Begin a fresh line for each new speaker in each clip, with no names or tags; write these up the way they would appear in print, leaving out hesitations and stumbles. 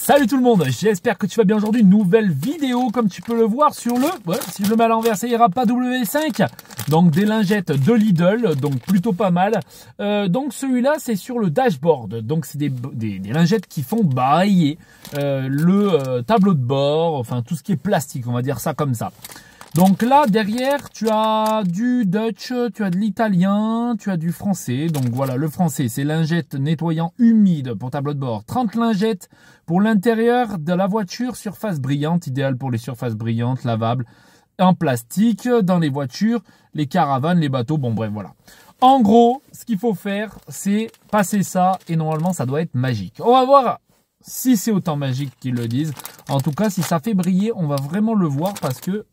Salut tout le monde, j'espère que tu vas bien aujourd'hui. Nouvelle vidéo comme tu peux le voir sur le... Ouais, si je le mets à l'envers, ça ira pas W5. Donc des lingettes de Lidl, donc plutôt pas mal. Donc celui-là, c'est sur le dashboard. Donc c'est des lingettes qui font briller le tableau de bord, enfin tout ce qui est plastique, on va dire ça comme ça. Donc là, derrière, tu as du Dutch, tu as de l'italien, tu as du français. Donc voilà, le français, c'est lingettes nettoyant humide pour tableau de bord. 30 lingettes pour l'intérieur de la voiture, surface brillante, idéal pour les surfaces brillantes, lavables, en plastique, dans les voitures, les caravanes, les bateaux, bon bref, voilà. En gros, ce qu'il faut faire, c'est passer ça et normalement, ça doit être magique. On va voir si c'est autant magique qu'ils le disent. En tout cas, si ça fait briller, on va vraiment le voir parce que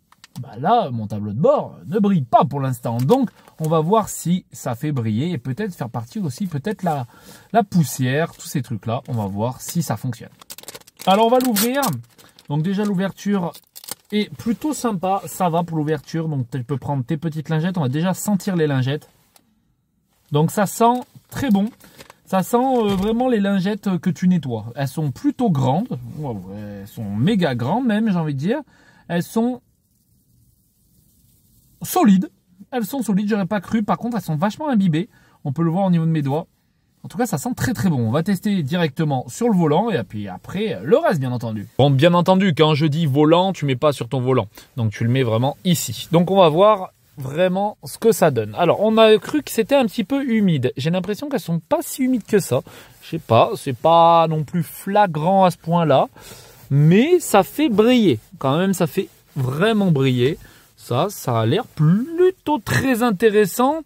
là, mon tableau de bord ne brille pas pour l'instant. Donc, on va voir si ça fait briller et peut-être faire partir aussi peut-être la poussière, tous ces trucs-là. On va voir si ça fonctionne. Alors, on va l'ouvrir. Donc, déjà, l'ouverture est plutôt sympa. Ça va pour l'ouverture. Donc, tu peux prendre tes petites lingettes. On va déjà sentir les lingettes. Donc, ça sent très bon. Ça sent vraiment les lingettes que tu nettoies. Elles sont plutôt grandes. Elles sont méga grandes même, j'ai envie de dire. Elles sont solides, elles sont solides, j'aurais pas cru. Par contre, elles sont vachement imbibées. On peut le voir au niveau de mes doigts. En tout cas, ça sent très très bon. On va tester directement sur le volant et puis après le reste, bien entendu. Bon, bien entendu, quand je dis volant, tu mets pas sur ton volant. Donc tu le mets vraiment ici. Donc on va voir vraiment ce que ça donne. Alors, on a cru que c'était un petit peu humide. J'ai l'impression qu'elles sont pas si humides que ça. Je sais pas, c'est pas non plus flagrant à ce point-là, mais ça fait briller. Quand même, ça fait vraiment briller. Ça a l'air plutôt très intéressant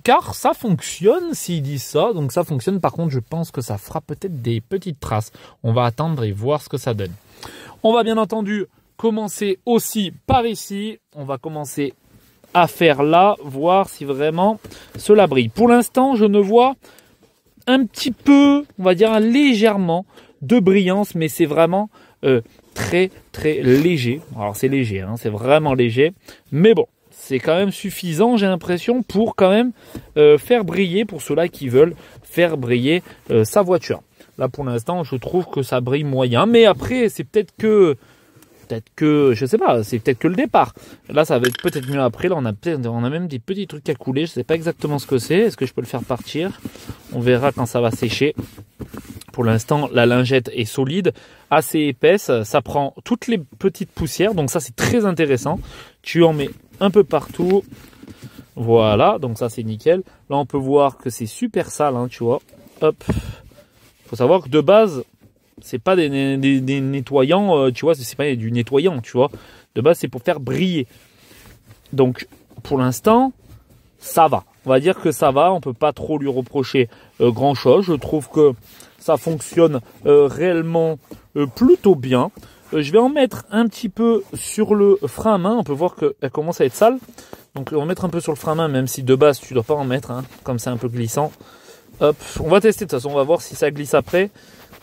car ça fonctionne s'ils disent ça. Donc ça fonctionne. Par contre, je pense que ça fera peut-être des petites traces. On va attendre et voir ce que ça donne. On va bien entendu commencer aussi par ici. On va commencer à faire là, voir si vraiment cela brille. Pour l'instant, je ne vois un petit peu, on va dire légèrement de brillance, mais c'est vraiment... très très léger. Alors c'est léger, hein, c'est vraiment léger, mais bon, c'est quand même suffisant, j'ai l'impression, pour quand même faire briller, pour ceux-là qui veulent faire briller sa voiture. Là pour l'instant, je trouve que ça brille moyen, mais après c'est peut-être que je sais pas, c'est peut-être que le départ. Là ça va être peut-être mieux après. Là on a même des petits trucs à couler, je sais pas exactement ce que c'est. Est-ce que je peux le faire partir? On verra quand ça va sécher. Pour l'instant, la lingette est solide, assez épaisse. Ça prend toutes les petites poussières. Donc ça, c'est très intéressant. Tu en mets un peu partout. Voilà, donc ça, c'est nickel. Là, on peut voir que c'est super sale, hein, tu vois. Hop. Faut savoir que de base, c'est pas des nettoyants, tu vois. C'est pas du nettoyant, tu vois. De base, c'est pour faire briller. Donc, pour l'instant, ça va. On va dire que ça va. On peut pas trop lui reprocher grand-chose. Je trouve que ça fonctionne réellement plutôt bien. Je vais en mettre un petit peu sur le frein à main. On peut voir qu'elle commence à être sale. Donc on va mettre un peu sur le frein à main, même si de base tu ne dois pas en mettre, hein, comme c'est un peu glissant. Hop, on va tester de toute façon, on va voir si ça glisse après.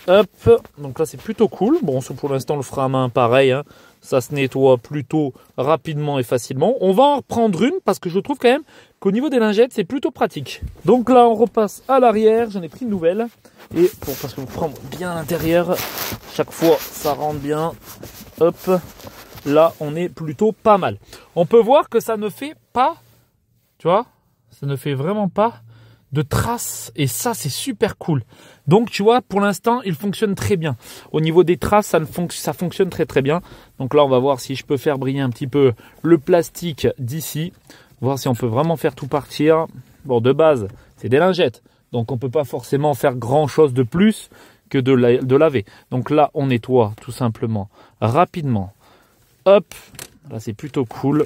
Hop, donc là c'est plutôt cool. Bon, pour l'instant le frein à main pareil, hein, ça se nettoie plutôt rapidement et facilement. On va en reprendre une parce que je trouve quand même qu'au niveau des lingettes c'est plutôt pratique. Donc là on repasse à l'arrière, j'en ai pris une nouvelle. Et parce que vous prendre bien à l'intérieur, chaque fois ça rentre bien. Hop, là on est plutôt pas mal. On peut voir que ça ne fait pas, tu vois, ça ne fait vraiment pas de traces et ça c'est super cool. Donc tu vois, pour l'instant il fonctionne très bien. Au niveau des traces, ça fonctionne très très bien. Donc là on va voir si je peux faire briller un petit peu le plastique d'ici. Voir si on peut vraiment faire tout partir. Bon, de base c'est des lingettes. Donc on ne peut pas forcément faire grand chose de plus que de laver. Donc là on nettoie tout simplement rapidement. Hop, là c'est plutôt cool.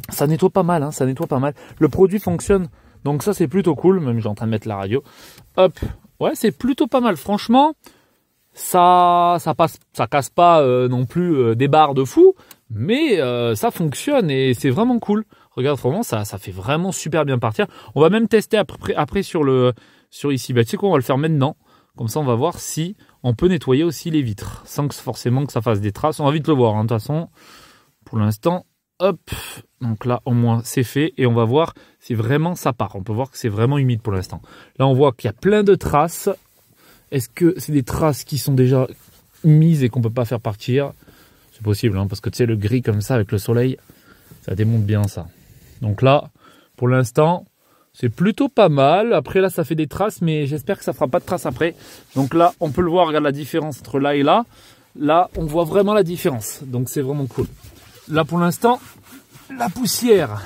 Ça nettoie pas mal, hein, ça nettoie pas mal. Le produit fonctionne, donc ça c'est plutôt cool. Même j'ai en train de mettre la radio. Hop, ouais c'est plutôt pas mal. Franchement, ça passe, ça casse pas non plus des barres de fou, mais ça fonctionne et c'est vraiment cool. Regarde, vraiment, ça fait vraiment super bien partir. On va même tester après sur ici. Bah, tu sais quoi, on va le faire maintenant. Comme ça, on va voir si on peut nettoyer aussi les vitres. Sans que forcément que ça fasse des traces. On va vite le voir, hein, de toute façon. Pour l'instant, hop. Donc là, au moins, c'est fait. Et on va voir si vraiment ça part. On peut voir que c'est vraiment humide pour l'instant. Là, on voit qu'il y a plein de traces. Est-ce que c'est des traces qui sont déjà mises et qu'on peut pas faire partir? C'est possible, hein, parce que tu sais, le gris comme ça avec le soleil, ça démonte bien ça. Donc là, pour l'instant, c'est plutôt pas mal. Après là, ça fait des traces, mais j'espère que ça fera pas de traces après. Donc là, on peut le voir, regarde la différence entre là et là. Là, on voit vraiment la différence. Donc c'est vraiment cool. Là, pour l'instant, la poussière,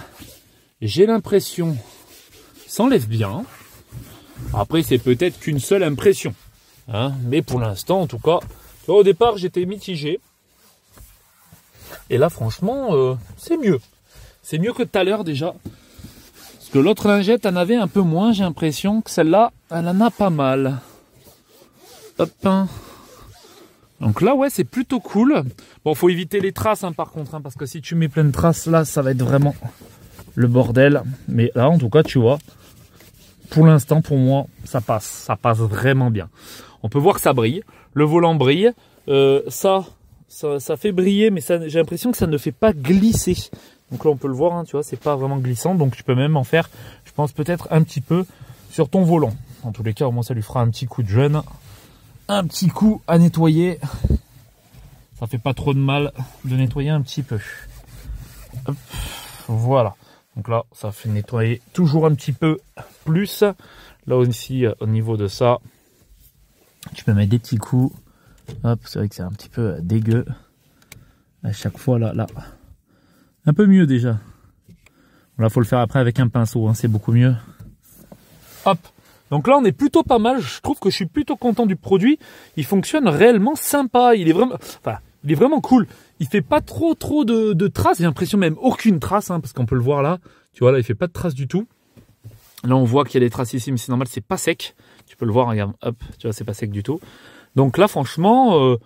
j'ai l'impression, s'enlève bien. Après, c'est peut-être qu'une seule impression. Hein, mais pour l'instant, en tout cas, au départ, j'étais mitigé. Et là, franchement, c'est mieux. C'est mieux que tout à l'heure déjà. Parce que l'autre lingette en avait un peu moins, j'ai l'impression que celle-là, elle en a pas mal. Hop. Donc là, ouais, c'est plutôt cool. Bon, faut éviter les traces, hein, par contre, hein, parce que si tu mets plein de traces, là, ça va être vraiment le bordel. Mais là, en tout cas, tu vois, pour l'instant, pour moi, ça passe vraiment bien. On peut voir que ça brille. Le volant brille. Ça fait briller, mais j'ai l'impression que ça ne fait pas glisser. Donc là, on peut le voir, hein, tu vois, c'est pas vraiment glissant. Donc tu peux même en faire, je pense, peut-être un petit peu sur ton volant. En tous les cas, au moins, ça lui fera un petit coup de jeune. Un petit coup à nettoyer. Ça fait pas trop de mal de nettoyer un petit peu. Hop, voilà. Donc là, ça fait nettoyer toujours un petit peu plus. Là aussi, au niveau de ça, tu peux mettre des petits coups. Hop, c'est vrai que c'est un petit peu dégueu. À chaque fois, là. Un peu mieux déjà. Là, faut le faire après avec un pinceau, hein, c'est beaucoup mieux. Hop. Donc là, on est plutôt pas mal. Je trouve que je suis plutôt content du produit. Il fonctionne réellement sympa. Il est vraiment cool. Il fait pas trop de traces. J'ai l'impression même aucune trace, hein, parce qu'on peut le voir là. Tu vois, là, il fait pas de traces du tout. Là, on voit qu'il y a des traces ici, mais c'est normal, c'est pas sec. Tu peux le voir, regarde, hop, tu vois, c'est pas sec du tout. Donc là, franchement,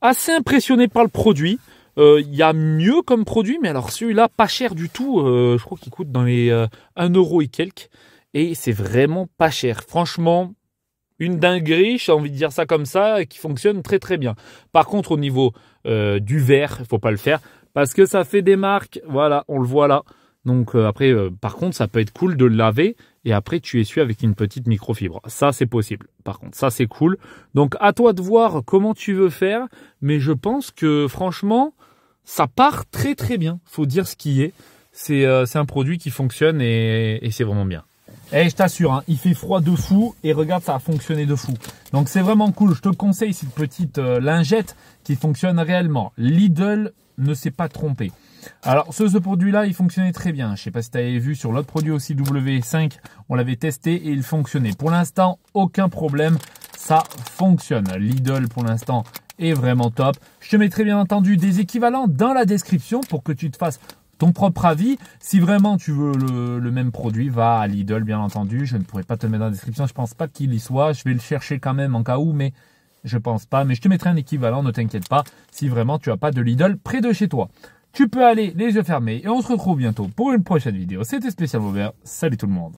assez impressionné par le produit. Il y a mieux comme produit, mais alors celui-là, pas cher du tout. Je crois qu'il coûte dans les 1 € et quelques. Et c'est vraiment pas cher. Franchement, une dinguerie, j'ai envie de dire ça comme ça, qui fonctionne très très bien. Par contre, au niveau du verre, il faut pas le faire, parce que ça fait des marques. Voilà, on le voit là. Donc après, par contre, ça peut être cool de le laver et après tu essuies avec une petite microfibre. Ça, c'est possible. Par contre, ça, c'est cool. Donc, à toi de voir comment tu veux faire. Mais je pense que, franchement, ça part très très bien. Faut dire ce qui est. C'est un produit qui fonctionne et c'est vraiment bien. Et je t'assure, hein, il fait froid de fou et regarde, ça a fonctionné de fou. Donc, c'est vraiment cool. Je te conseille cette petite lingette qui fonctionne réellement. Lidl ne s'est pas trompé. Alors, ce produit-là, il fonctionnait très bien. Je sais pas si tu avais vu sur l'autre produit aussi, W5, on l'avait testé et il fonctionnait. Pour l'instant, aucun problème, ça fonctionne. Lidl, pour l'instant, est vraiment top. Je te mettrai bien entendu des équivalents dans la description pour que tu te fasses ton propre avis. Si vraiment tu veux le même produit, va à Lidl, bien entendu. Je ne pourrais pas te le mettre dans la description, je pense pas qu'il y soit. Je vais le chercher quand même en cas où, mais je pense pas. Mais je te mettrai un équivalent, ne t'inquiète pas, si vraiment tu n'as pas de Lidl près de chez toi. Tu peux aller les yeux fermés et on se retrouve bientôt pour une prochaine vidéo. C'était Spécial Vauvert. Salut tout le monde.